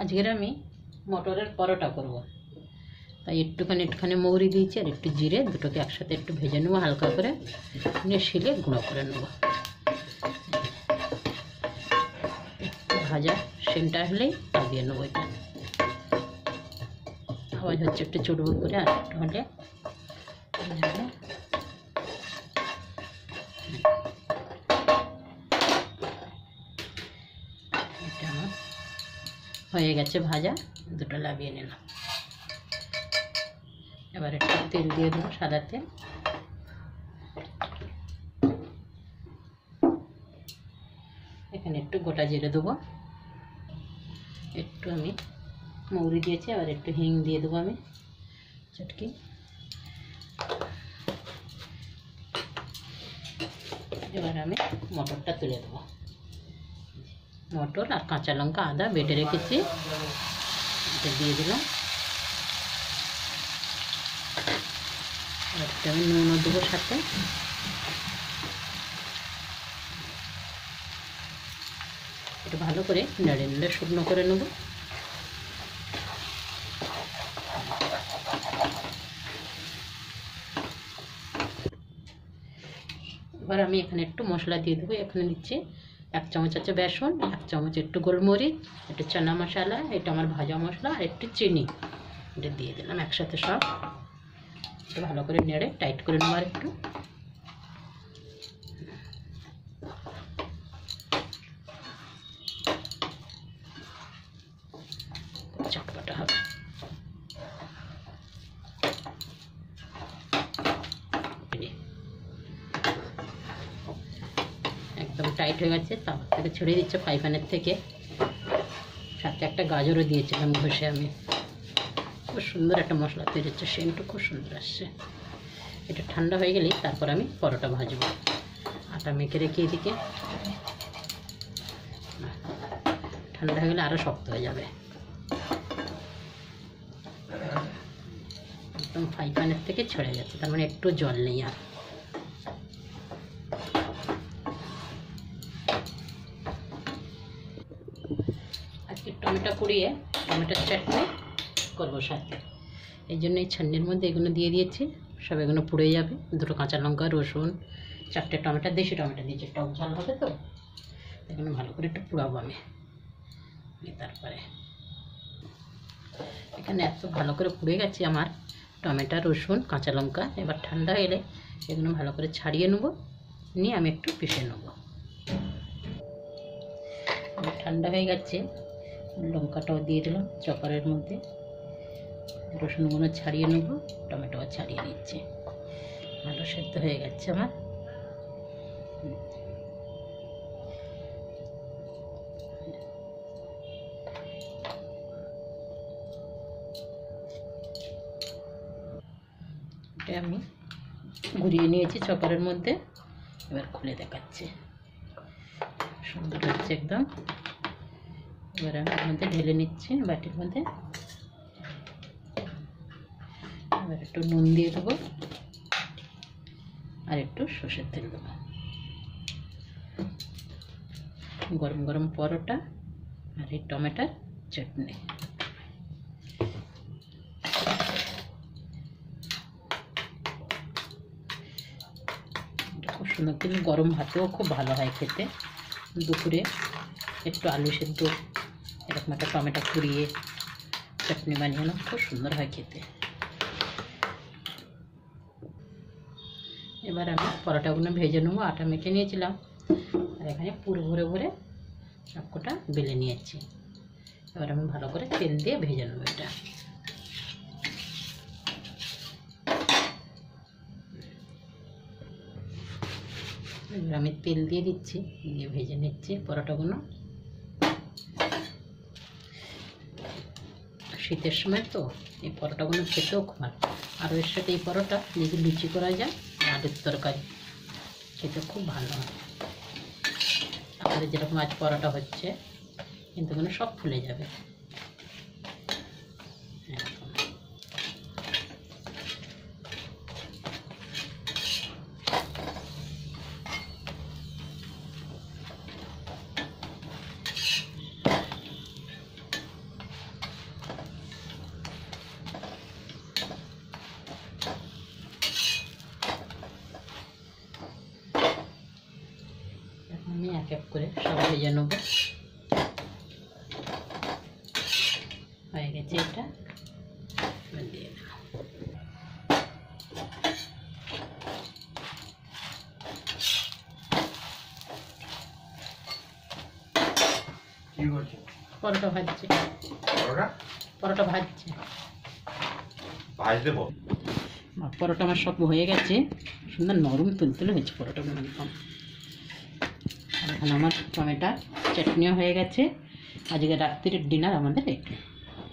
আজকের আমি মটরের পরোটা করব, তাই একটুখানি মৌরি দিয়েছি আর একটু জিরে, দুটোকে একসাথে একটু ভেজে নেবো হালকা করে, নিয়ে শিলে গুঁড়ো করে নেবো। একটু ভাজা সেমটা হলেই দিয়ে নেবো। এটা আওয়াজ হচ্ছে একটু চুটবুট করে, আর একটু হলে এটা আমার হয়ে গেছে ভাজা। দুটো লাভিয়ে নিলাম। এবার একটু তেল দিয়ে দেবো, সাদা তেল। এখানে একটু গোটা জিরে দেবো, একটু আমি মৌরি দিয়েছি, আবার একটু হিং দিয়ে দেবো আমি চটকি। এবার আমি মটরটা তুলে দেবো। মটর আর কাঁচা লঙ্কা আদা বেটে রেখেছি, এটা দিয়ে দিলাম। একটু আমি নুনও দেবো সাথে। একটু ভালো করে নেড়ে নেড়ে শুকনো করে নেব। এবার আমি এখানে একটু মশলা দিয়ে দেবো। এখানে নিচ্ছি 1 চামচ আছে বেসন, 1 চামচ একটু গোলমরিচ, একটু চানা মশলা, এটা আমার ভাজা মশলা, আর একটু চিনি। এটা দিয়ে দিলাম একসাথে সব। একটু ভালো করে নেড়ে টাইট করে নেবো আর একটু। চটপটা হবে। একদম টাইট হয়ে গেছে, তারপর থেকে ছড়িয়ে দিচ্ছে ফ্রাই প্যানের থেকে। সাথে একটা গাজরও দিয়েছিলাম ঘষে আমি। খুব সুন্দর একটা মশলা তৈরি হচ্ছে, সেন্টও খুব সুন্দর আসছে। এটা ঠান্ডা হয়ে গেলেই তারপর আমি পরোটা ভাজবো। আটা মেখে রেখে এদিকে, ঠান্ডা হয়ে গেলে আরও শক্ত হয়ে যাবে। একদম ফ্রাই প্যানের থেকে ছেড়ে যাচ্ছে, তার মানে একটু জল নেই আর। আজকে টমেটো পুড়িয়ে টমেটোর চাটনি করবো সাথে, এই জন্য এই ছান্নির মধ্যে এগুলো দিয়ে দিয়েছি। সব এগুলো পুড়ে যাবে। দুটো কাঁচা লঙ্কা, রসুন, 4টে টমেটো, দেশি টমেটো দিয়েছি, টক ঝাল হবে তো। এগুলো ভালো করে একটু পুড়াবো আমি। তারপরে এখানে এত ভালো করে পুড়ে গেছে আমার টমেটো, রসুন, কাঁচা লঙ্কা। এবার ঠান্ডা হলে এগুলো ভালো করে ছাড়িয়ে নেবো, নিয়ে আমি একটু পিষে নেবো। ঠান্ডা হয়ে গেছে, লঙ্কাটাও দিয়ে দিলাম চপারের মধ্যে। রসুনগুলো ছাড়িয়ে নেব, টমেটোও ছাড়িয়ে নিচ্ছে। ভালো সেদ্ধ হয়ে গেছে আমার। এটা আমি ঘুরিয়ে নিয়েছি চপারের মধ্যে। এবার খুলে দেখাচ্ছে, সুন্দর লাগছে একদম। এবার আমি এর মধ্যে ঢেলে নিচ্ছি বাটির মধ্যে। এবার একটু নুন দিয়ে দেবো, আর একটু সর্ষের তেল দেবো। গরম গরম পরোটা আর এই টমেটোর চাটনি। খুব সুন্দর, কিন্তু গরম ভাতেও খুব ভালো হয় খেতে। দুপুরে একটু আলু সেদ্ধ, এরকম একটা টমেটো পুড়িয়ে চাটনি বানিয়ে খুব সুন্দর হয় খেতে। এবার আমি পরোটাগুলো ভেজে নেবো। আটা মেখে নিয়েছিলাম, আর এখানে পুর ভরে ভরে সবকটা বেলে নিয়েছি। এবার আমি ভালো করে তেল দিয়ে ভেজে নেবো এটা। এবার আমি তেল দিয়ে দিচ্ছি, দিয়ে ভেজে নিচ্ছি পরোটাগুলো। শীতের সময় তো এই পরোটাগুলো খেতেও খুব ভালো। আর এর সাথে এই পরোটা যদি লুচি করা যায়, আলুর তরকারি, খেতে খুব ভালো হয়। আমাদের যেরকম আজ পরোটা হচ্ছে, কিন্তু এগুলো সব ফুলে যাবে। আমি এক এক করে সব ভেজে নেব। হয়ে গেছে এটা, দিয়ে দিলাম। পরোটা ভাজছে, পরোটা ভাজছে, পরোটা আমার সব হয়ে গেছে, সুন্দর নরম তুলতুলে হয়েছে পরোটাগুলো একদম। আর এখানে আমার টমেটো চাটনিও হয়ে গেছে। আজকে রাত্রির ডিনার আমাদের এটা।